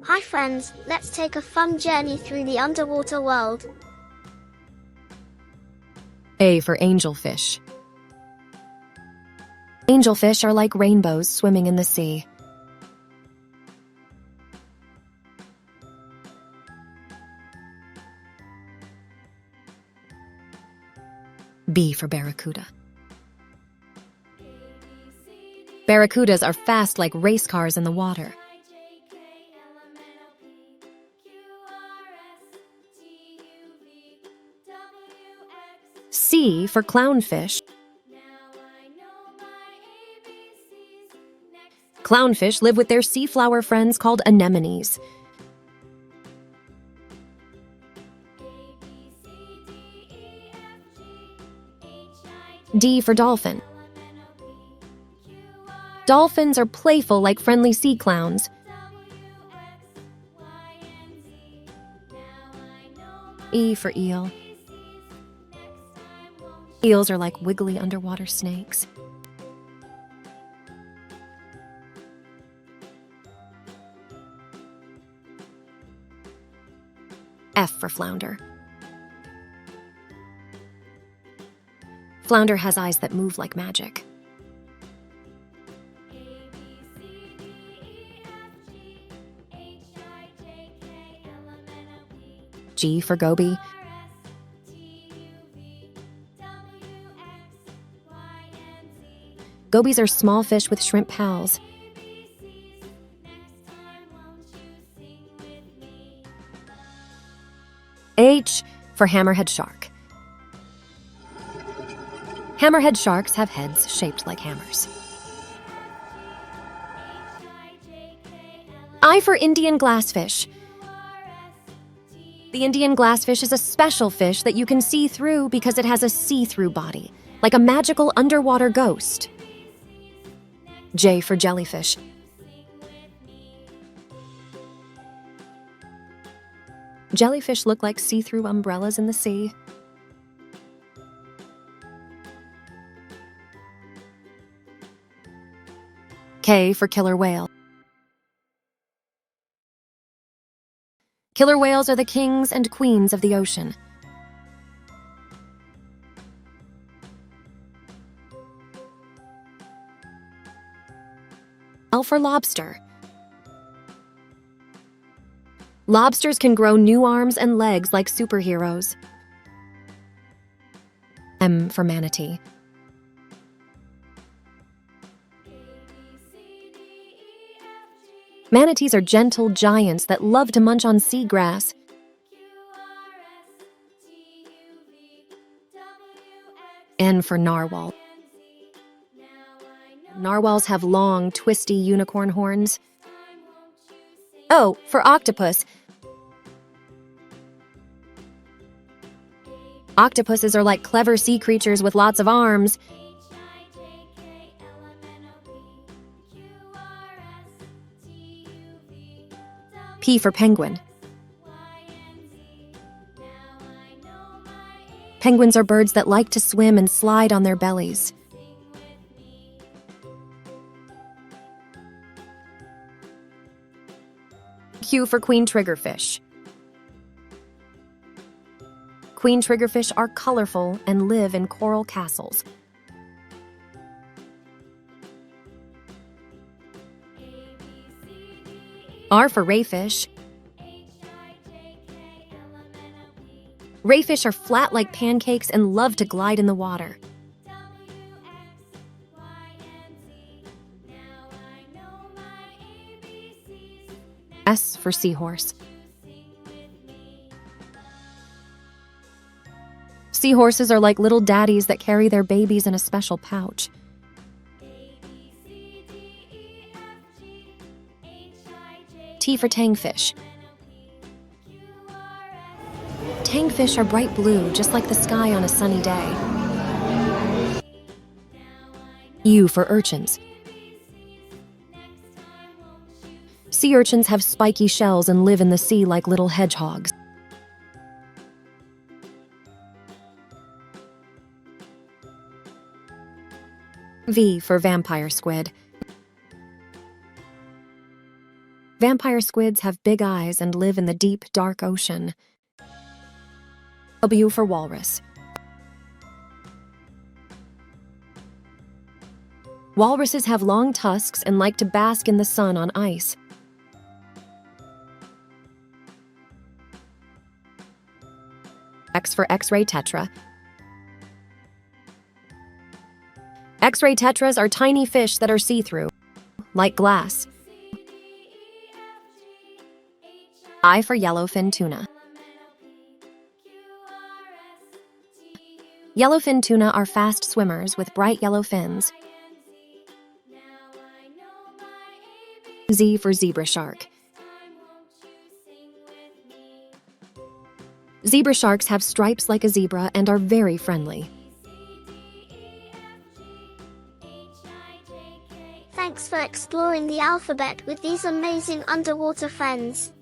Hi friends, let's take a fun journey through the underwater world. A for angelfish. Angelfish are like rainbows swimming in the sea. B for barracuda. Barracudas are fast like race cars in the water. C for clownfish. Clownfish live with their sea flower friends called anemones. D for dolphin. Dolphins are playful like friendly sea clowns. E for eel. Eels are like wiggly underwater snakes. F for flounder. Flounder has eyes that move like magic. G for goby. Gobies are small fish with shrimp pals. H for hammerhead shark. Hammerhead sharks have heads shaped like hammers. I for Indian glassfish. The Indian glassfish is a special fish that you can see through because it has a see-through body, like a magical underwater ghost. J for jellyfish. Jellyfish look like see-through umbrellas in the sea. K for killer whale. Killer whales are the kings and queens of the ocean. L for lobster. Lobsters can grow new arms and legs like superheroes. M for manatee. Manatees are gentle giants that love to munch on seagrass. N for narwhal. Narwhals have long, twisty unicorn horns. O for octopus. Octopuses are like clever sea creatures with lots of arms. P for penguin. Penguins are birds that like to swim and slide on their bellies. Q for queen triggerfish. Queen triggerfish are colorful and live in coral castles. R for rayfish. Rayfish are flat like pancakes and love to glide in the water. S for seahorse. Seahorses are like little daddies that carry their babies in a special pouch. T for tangfish. Tangfish are bright blue, just like the sky on a sunny day. U for urchins. Sea urchins have spiky shells and live in the sea like little hedgehogs. V for vampire squid. Vampire squids have big eyes and live in the deep, dark ocean. W for walrus. Walruses have long tusks and like to bask in the sun on ice. X for X-ray tetra. X-ray tetras are tiny fish that are see-through, like glass. I for yellowfin tuna. Yellowfin tuna are fast swimmers with bright yellow fins. Z for zebra shark. Zebra sharks have stripes like a zebra and are very friendly. Thanks for exploring the alphabet with these amazing underwater friends.